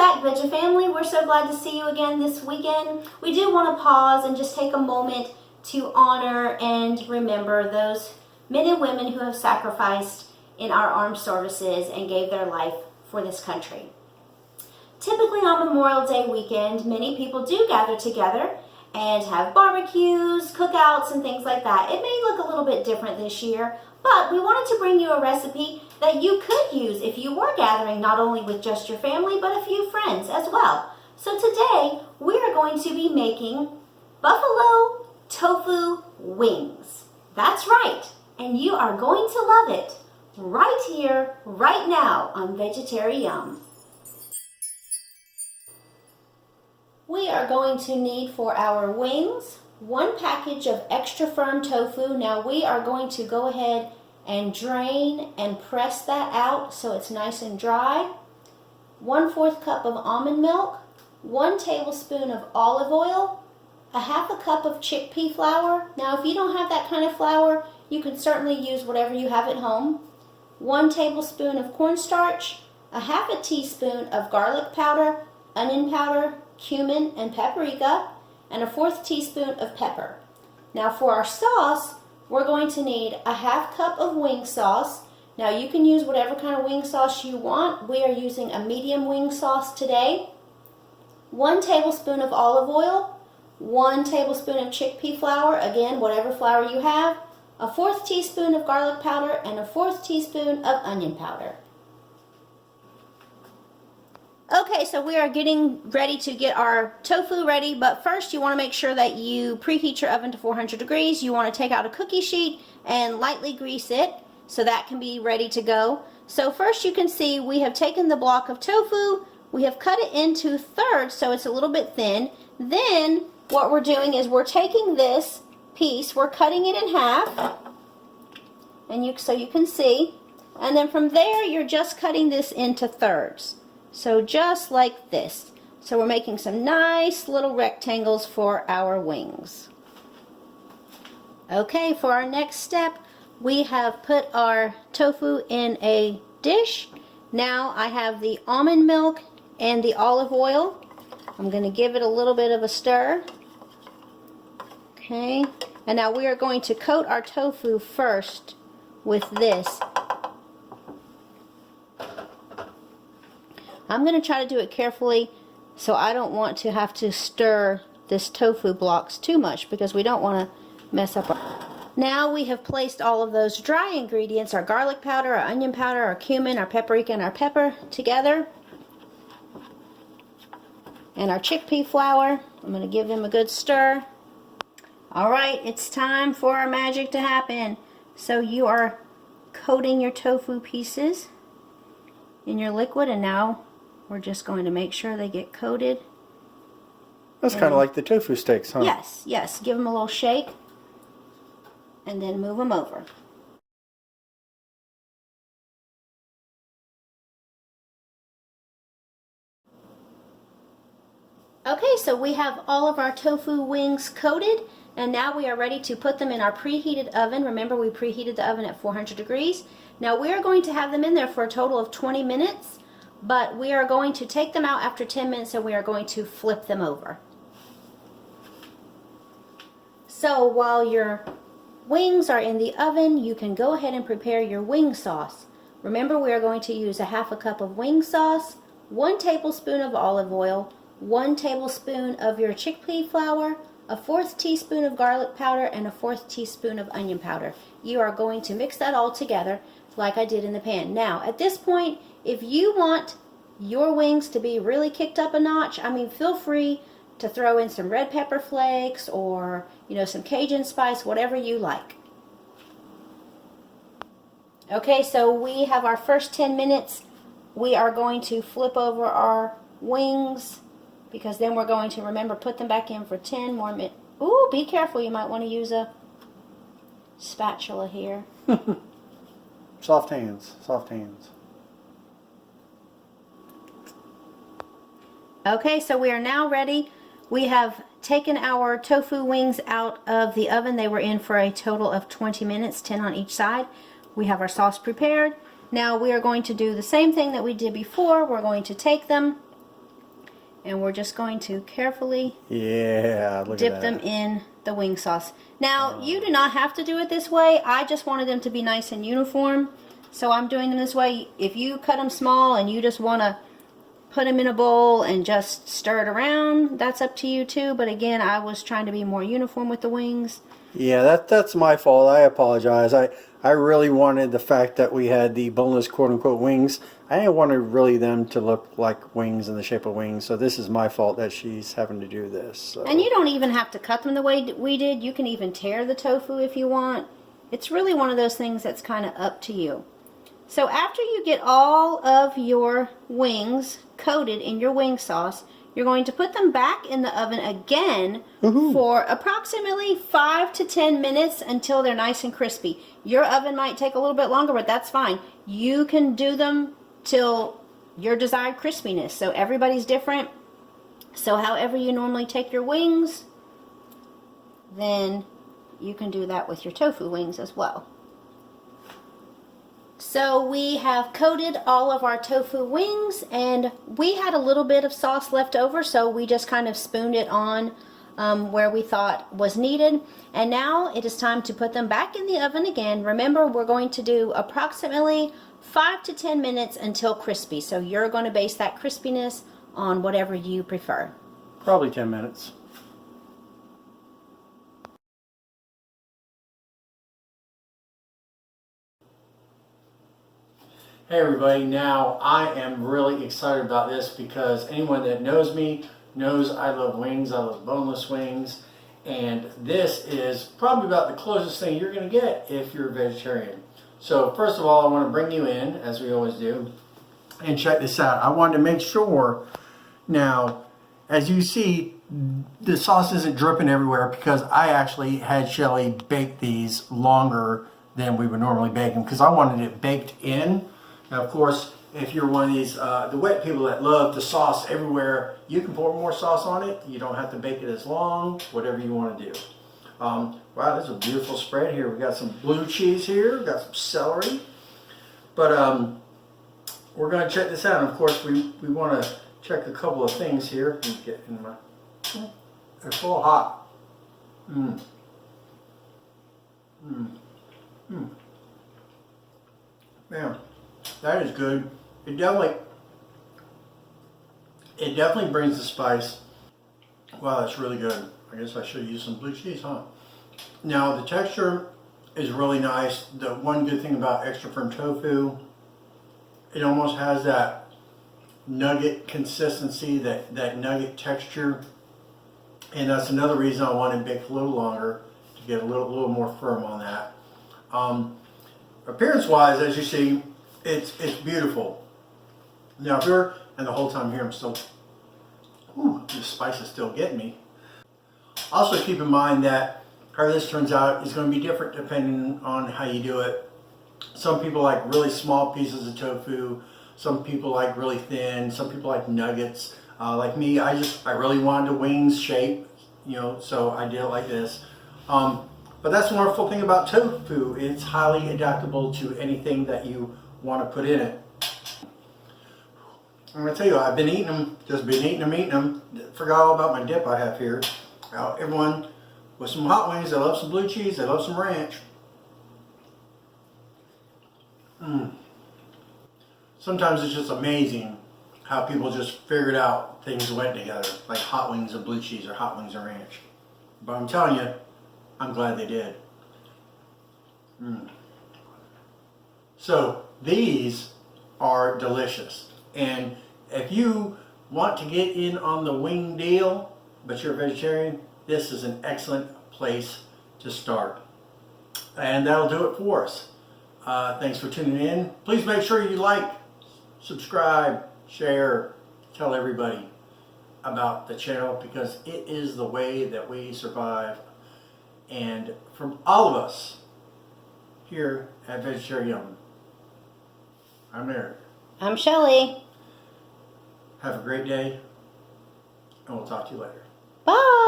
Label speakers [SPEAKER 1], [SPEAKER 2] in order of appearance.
[SPEAKER 1] back, Veggie family. We're so glad to see you again this weekend. We do want to pause and just take a moment to honor and remember those men and women who have sacrificed in our armed services and gave their life for this country. Typically on Memorial Day weekend, many people do gather together and have barbecues, cookouts, and things like that. It may look a little bit different this year, but we wanted to bring you a recipe that you could use if you were gathering not only with just your family, but a few friends as well. So today, we are going to be making buffalo tofu wings. That's right, and you are going to love it right here, right now on Vegetari-Yum. We are going to need for our wings 1 package of extra firm tofu. Now we are going to go ahead and drain and press that out so it's nice and dry. 1/4 cup of almond milk, 1 tablespoon of olive oil, 1/2 cup of chickpea flour. Now if you don't have that kind of flour, you can certainly use whatever you have at home. 1 tablespoon of cornstarch, 1/2 teaspoon of garlic powder, onion powder, cumin, and paprika, and 1/4 teaspoon of pepper. Now for our sauce, we're going to need 1/2 cup of wing sauce. Now you can use whatever kind of wing sauce you want. We are using a medium wing sauce today. 1 tablespoon of olive oil, 1 tablespoon of chickpea flour, again whatever flour you have, 1/4 teaspoon of garlic powder, and 1/4 teaspoon of onion powder. Okay, so we are getting ready to get our tofu ready, but first you want to make sure that you preheat your oven to 400 degrees. You want to take out a cookie sheet and lightly grease it so that can be ready to go. So first you can see we have taken the block of tofu, we have cut it into thirds so it's a little bit thin. Then what we're doing is we're taking this piece, we're cutting it in half, and so you can see, and then from there you're just cutting this into thirds. So just like this. So we're making some nice little rectangles for our wings. Okay, for our next step, we have put our tofu in a dish. Now I have the almond milk and the olive oil. I'm going to give it a little bit of a stir. Okay, and now we are going to coat our tofu first with this. I'm going to try to do it carefully so I don't want to have to stir this tofu blocks too much because we don't want to mess up our... Now we have placed all of those dry ingredients, our garlic powder, our onion powder, our cumin, our paprika, and our pepper together. And our chickpea flour. I'm going to give them a good stir. Alright, it's time for our magic to happen. So you are coating your tofu pieces in your liquid, and now we're just going to make sure they get coated.
[SPEAKER 2] That's kind of like the tofu sticks, huh?
[SPEAKER 1] Yes, yes. Give them a little shake and then move them over. Okay, so we have all of our tofu wings coated, and now we are ready to put them in our preheated oven. Remember, we preheated the oven at 400 degrees. Now we are going to have them in there for a total of 20 minutes. But we are going to take them out after 10 minutes and we are going to flip them over. So while your wings are in the oven, you can go ahead and prepare your wing sauce. Remember, we are going to use 1/2 cup of wing sauce, 1 tablespoon of olive oil, 1 tablespoon of your chickpea flour, 1/4 teaspoon of garlic powder, and 1/4 teaspoon of onion powder. You are going to mix that all together like I did in the pan. Now, at this point, if you want your wings to be really kicked up a notch, I mean, feel free to throw in some red pepper flakes or, you know, some Cajun spice, whatever you like. Okay, so we have our first 10 minutes. We are going to flip over our wings because then we're going to, remember, put them back in for 10 more minutes. Ooh, be careful. You might want to use a spatula here.
[SPEAKER 2] Soft hands, soft hands.
[SPEAKER 1] Okay, so we are now ready. We have taken our tofu wings out of the oven. They were in for a total of 20 minutes, 10 on each side. We have our sauce prepared. Now we are going to do the same thing that we did before. We're going to take them And we're just going to carefully
[SPEAKER 2] dip
[SPEAKER 1] them in the wing sauce. Now, you do not have to do it this way. I just wanted them to be nice and uniform, so I'm doing them this way. If you cut them small and you just want to put them in a bowl and just stir it around, that's up to you too. But again, I was trying to be more uniform with the wings.
[SPEAKER 2] Yeah, that's my fault. I apologize. I really wanted the fact that we had the boneless quote-unquote wings. I didn't want really them to look like wings in the shape of wings. So this is my fault that she's having to do this. So.
[SPEAKER 1] And you don't even have to cut them the way we did. You can even tear the tofu if you want. It's really one of those things that's kind of up to you. So after you get all of your wings coated in your wing sauce, you're going to put them back in the oven again for approximately 5 to 10 minutes until they're nice and crispy. Your oven might take a little bit longer, but that's fine. You can do them till your desired crispiness. So everybody's different. So however you normally take your wings, then you can do that with your tofu wings as well. So we have coated all of our tofu wings, and we had a little bit of sauce left over, so we just kind of spooned it on where we thought was needed. And now it is time to put them back in the oven again. Remember, we're going to do approximately 5 to 10 minutes until crispy. So you're going to base that crispiness on whatever you prefer.
[SPEAKER 2] Probably 10 minutes. Hey everybody, now I am really excited about this because anyone that knows me knows I love wings. I love boneless wings, and this is probably about the closest thing you're going to get if you're a vegetarian. So first of all, I want to bring you in, as we always do, and check this out. I wanted to make sure, now as you see, the sauce isn't dripping everywhere because I actually had Shelly bake these longer than we would normally bake them because I wanted it baked in. Now, of course, if you're one of these, the wet people that love the sauce everywhere, you can pour more sauce on it. You don't have to bake it as long, whatever you want to do. Wow, this is a beautiful spread here. We got some blue cheese here, we got some celery. But we're going to check this out. And of course, we want to check a couple of things here. Let me get in my, they're full hot. Man. That is good. It definitely brings the spice. Wow, that's really good. I guess I should use some blue cheese, huh? Now the texture is really nice. The one good thing about extra firm tofu, it almost has that nugget consistency, that nugget texture. And that's another reason I want it baked a little longer to get a little more firm on that. Appearance wise, as you see, it's beautiful. Now if you're, and the whole time here I'm still, the spice is still getting me. Also keep in mind that how this turns out is going to be different depending on how you do it. Some people like really small pieces of tofu, some people like really thin, some people like nuggets. Like me, I really wanted a wings shape, so I did it like this. But that's the wonderful thing about tofu. It's highly adaptable to anything that you want to put in it. I'm going to tell you, I've been eating them, eating them. Forgot all about my dip I have here. Now, everyone with some hot wings, they love some blue cheese, they love some ranch. Sometimes it's just amazing how people just figured out things went together, like hot wings and blue cheese or hot wings and ranch. But I'm telling you, I'm glad they did. So these are delicious. And if you want to get in on the wing deal, but you're a vegetarian, this is an excellent place to start. And that'll do it for us. Thanks for tuning in. Please make sure you like, subscribe, share, tell everybody about the channel because it is the way that we survive. And from all of us here at Vegetari-Yum, I'm Eric.
[SPEAKER 1] I'm Shelly.
[SPEAKER 2] Have a great day, and we'll talk to you later.
[SPEAKER 1] Bye.